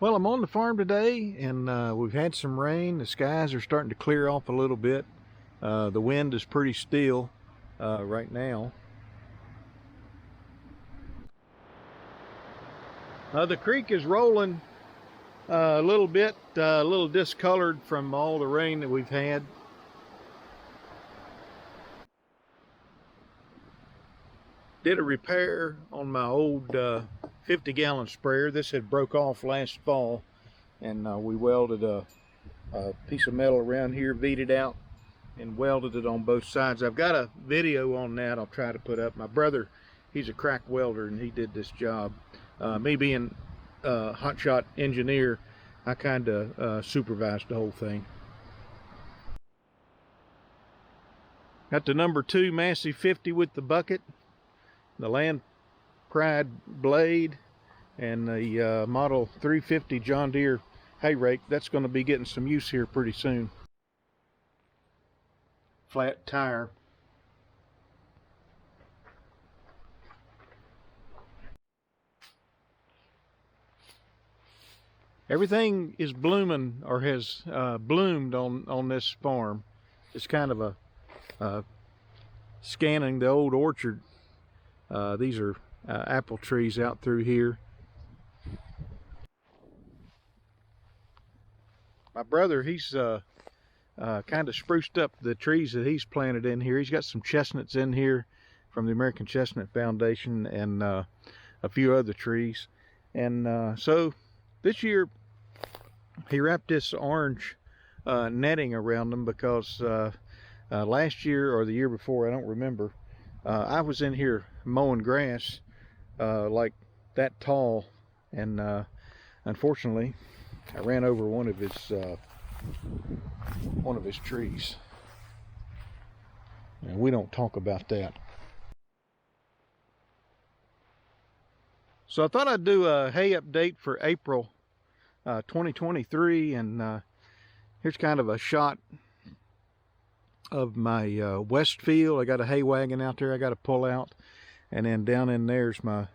Well, I'm on the farm today, and we've had some rain. The skies are starting to clear off a little bit. The wind is pretty still right now. The creek is rolling a little bit, a little discolored from all the rain that we've had. Did a repair on my old 50-gallon sprayer. This had broke off last fall, and we welded a piece of metal around here, V'd it out, and welded it on both sides. I've got a video on that I'll try to put up. My brother, he's a crack welder, and he did this job. Me being a hotshot engineer, I kind of supervised the whole thing. Got the number 2 Massey 50 with the bucket, the Land Pride blade, and the Model 350 John Deere hay rake. That's going to be getting some use here pretty soon. Flat tire. Everything is blooming, or has bloomed on this farm. It's kind of a scanning the old orchard. These are apple trees out through here. My brother, he's kind of spruced up the trees that he's planted in here. He's got some chestnuts in here from the American Chestnut Foundation, and a few other trees. And so this year he wrapped this orange netting around them because last year or the year before, I don't remember, I was in here mowing grass like that tall, and unfortunately I ran over one of his trees, and we don't talk about that. So I thought I'd do a hay update for April 2023, and here's kind of a shot of my west field. I got a hay wagon out there I got to pull out, and then down in there's my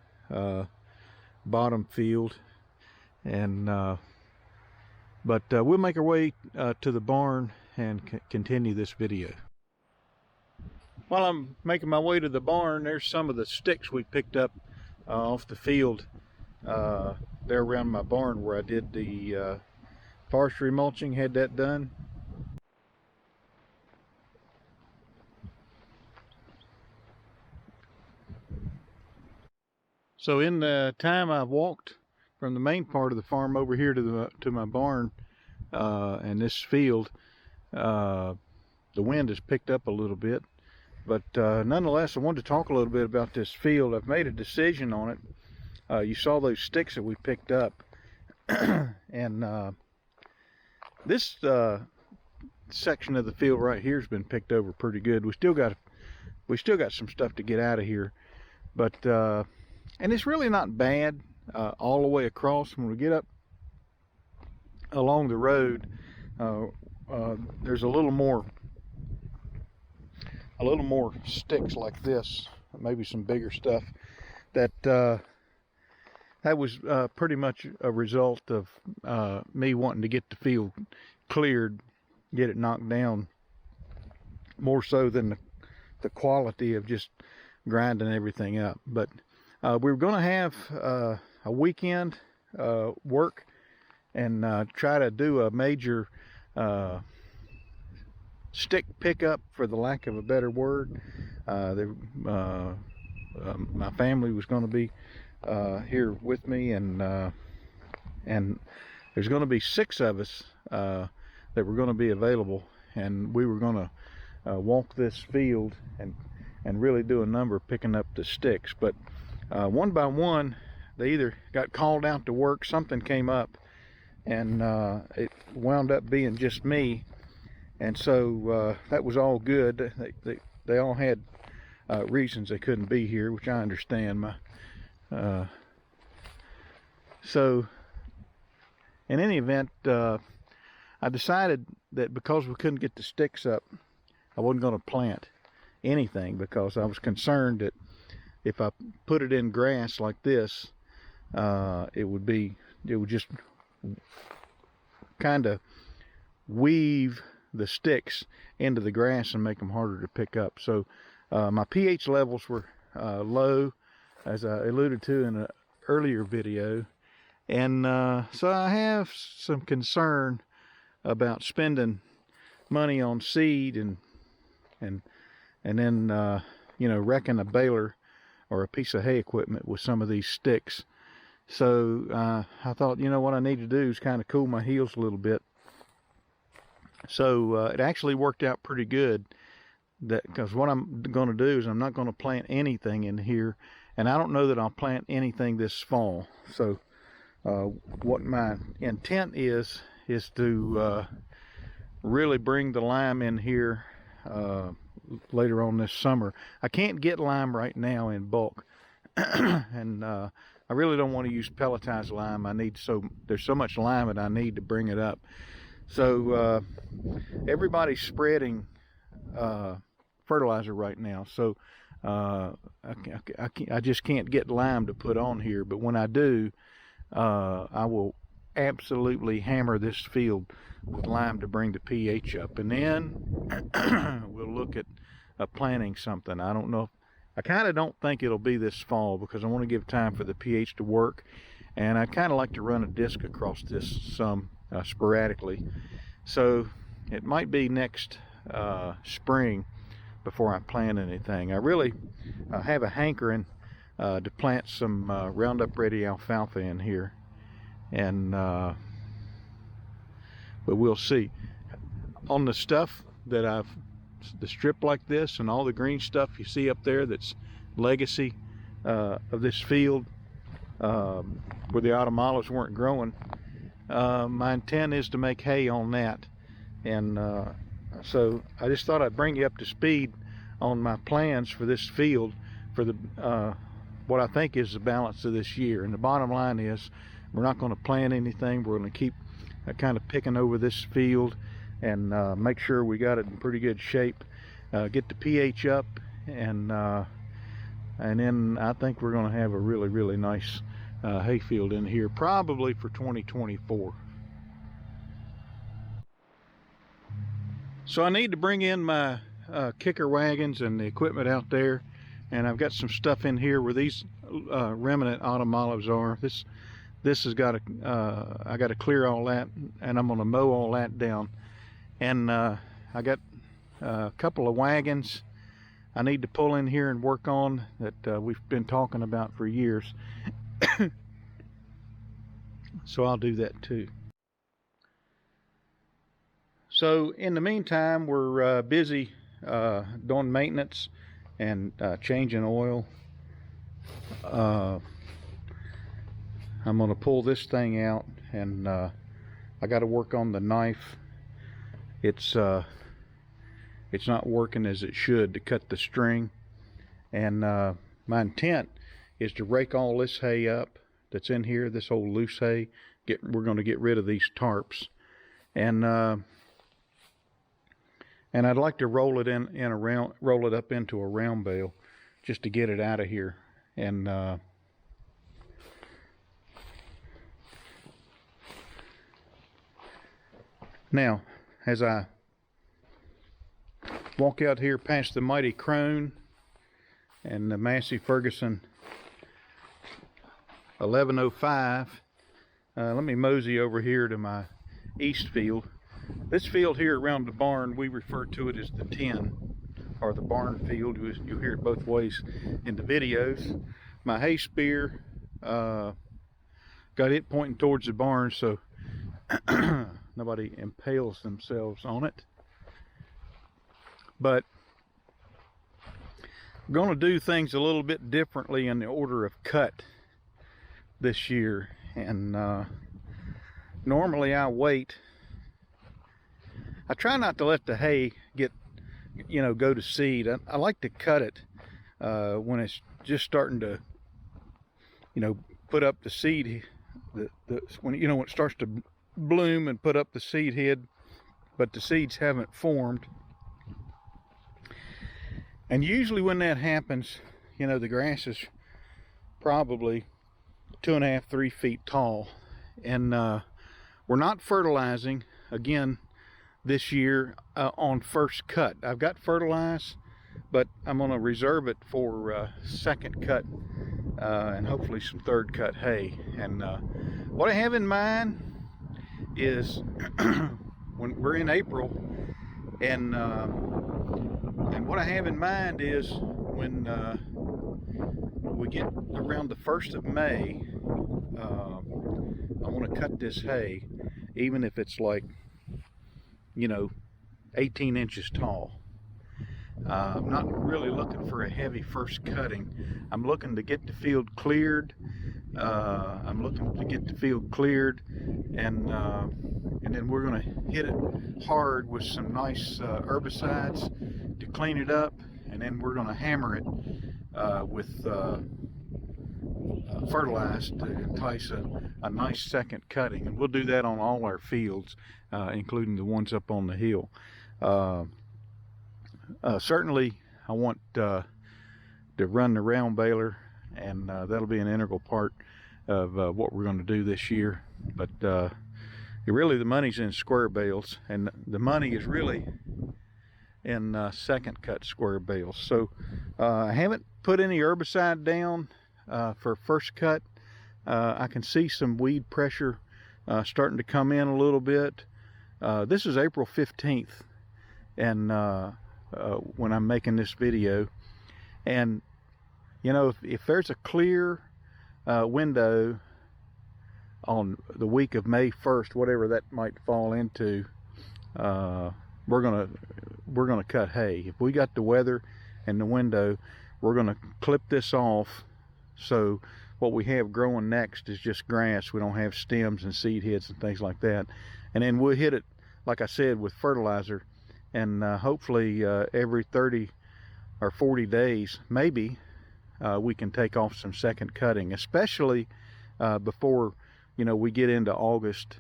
bottom field. And but we'll make our way to the barn and continue this video. While I'm making my way to the barn, there's some of the sticks we picked up off the field there around my barn where I did the forestry mulching, had that done. So in the time I've walked from the main part of the farm over here to my barn and this field, the wind has picked up a little bit, but nonetheless I wanted to talk a little bit about this field. I've made a decision on it. You saw those sticks that we picked up, and this section of the field right here has been picked over pretty good. We still got some stuff to get out of here, but and it's really not bad all the way across. When we get up along the road, there's a little more sticks like this, maybe some bigger stuff. That was pretty much a result of me wanting to get the field cleared, get it knocked down, more so than the quality of just grinding everything up. But we were going to have a weekend work and try to do a major stick pickup, for the lack of a better word. My family was going to be here with me, and there's going to be 6 of us that were going to be available, and we were going to walk this field and really do a number of picking up the sticks. But one by one, they either got called out to work, something came up, and it wound up being just me. And so that was all good. They all had reasons they couldn't be here, which I understand. So in any event, I decided that because we couldn't get the sticks up, I wasn't going to plant anything, because I was concerned that if I put it in grass like this, it would just kind of weave the sticks into the grass and make them harder to pick up. So my pH levels were low, as I alluded to in an earlier video, and so I have some concern about spending money on seed and then you know, wrecking a baler or a piece of hay equipment with some of these sticks. So I thought, you know, what I need to do is kind of cool my heels a little bit. So it actually worked out pretty good, because what I'm going to do is I'm not going to plant anything in here, and I don't know that I'll plant anything this fall. So what my intent is to really bring the lime in here later on this summer. I can't get lime right now in bulk, and I really don't want to use pelletized lime. There's so much lime that I need to bring it up. So everybody's spreading fertilizer right now, so I just can't get lime to put on here. But when I do, I will absolutely hammer this field with lime to bring the pH up, and then we'll look at planting something. I don't know. I kind of don't think it'll be this fall, because I want to give time for the pH to work, and I kind of like to run a disc across this some sporadically. So it might be next spring before I plant anything. I really have a hankering to plant some Roundup Ready alfalfa in here, and but we'll see. On the stuff that the strip like this and all the green stuff you see up there, that's legacy of this field, where the autumn olives weren't growing, my intent is to make hay on that. And so I just thought I'd bring you up to speed on my plans for this field for the what I think is the balance of this year. And the bottom line is, we're not going to plant anything. We're going to keep kind of picking over this field and make sure we got it in pretty good shape, get the pH up, and then I think we're going to have a really, really nice hayfield in here, probably for 2024. So I need to bring in my kicker wagons and the equipment out there, and I've got some stuff in here where these remnant autumn olives are. This has got to I got to clear all that, and I'm going to mow all that down. And I got a couple of wagons I need to pull in here and work on that we've been talking about for years. So I'll do that too. So in the meantime, we're busy doing maintenance and changing oil. I'm going to pull this thing out, and I got to work on the knife. It's not working as it should to cut the string, and my intent is to rake all this hay up that's in here, this old loose hay. We're going to get rid of these tarps, and I'd like to roll it roll it up into a round bale, just to get it out of here. And now, as I walk out here past the Mighty Crone and the Massey Ferguson 1105, let me mosey over here to my east field. This field here around the barn, we refer to it as the 10, or the barn field. You'll hear it both ways in the videos. My hay spear got it pointing towards the barn, so nobody impales themselves on it. But I'm going to do things a little bit differently in the order of cut this year. And normally I wait. I try not to let the hay go to seed. I like to cut it when it's just starting to, put up the seed. When it starts to bloom and put up the seed head, but the seeds haven't formed. And usually when that happens, the grass is probably 2.5–3 feet tall, and We're not fertilizing again this year on first cut. I've got fertilized, but I'm going to reserve it for second cut and hopefully some third cut hay. And what I have in mind is when we're in April, and what I have in mind is when we get around the 1st of May, I want to cut this hay, even if it's like, you know, 18 inches tall. I'm not really looking for a heavy first cutting. I'm looking to get the field cleared. And then we're going to hit it hard with some nice herbicides to clean it up, and then we're going to hammer it with fertilized to entice a nice second cutting. And we'll do that on all our fields, including the ones up on the hill. Certainly I want to run the round baler, and that'll be an integral part of what we're going to do this year. But really the money's in square bales, and the money is really in second cut square bales. So I haven't put any herbicide down for first cut. I can see some weed pressure starting to come in a little bit. This is April 15th, and when I'm making this video, and you know, if there's a clear window on the week of May 1st, whatever that might fall into, we're gonna cut hay. If we got the weather and the window, we're gonna clip this off, so what we have growing next is just grass. We don't have stems and seed heads and things like that. And then we'll hit it, like I said, with fertilizer, and hopefully every 30 or 40 days maybe we can take off some second cutting, especially before, you know, we get into August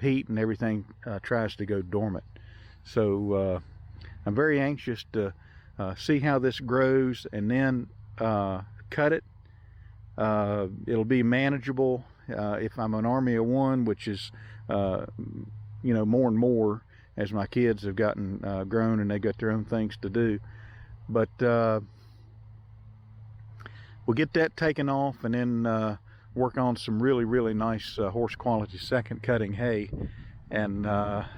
heat and everything tries to go dormant. So I'm very anxious to see how this grows, and then cut it. It'll be manageable if I'm an army of one, which is you know, more and more as my kids have gotten grown and they got their own things to do. But we'll get that taken off, and then work on some really nice horse quality second cutting hay, and that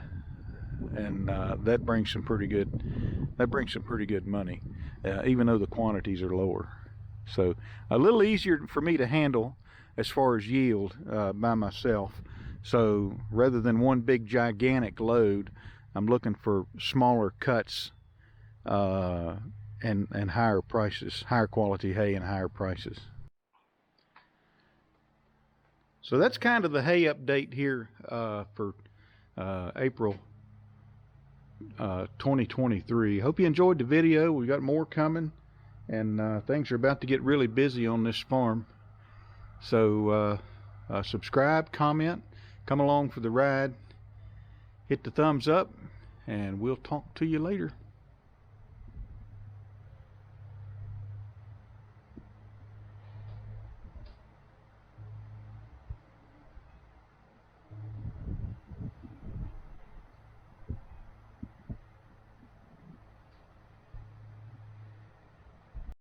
brings some pretty good money, even though the quantities are lower. So a little easier for me to handle as far as yield by myself. So rather than one big gigantic load, I'm looking for smaller cuts and higher prices, higher quality hay and higher prices. So that's kind of the hay update here for April 2023. Hope you enjoyed the video. We got more coming, and things are about to get really busy on this farm. So subscribe, comment, come along for the ride, hit the thumbs up, and we'll talk to you later.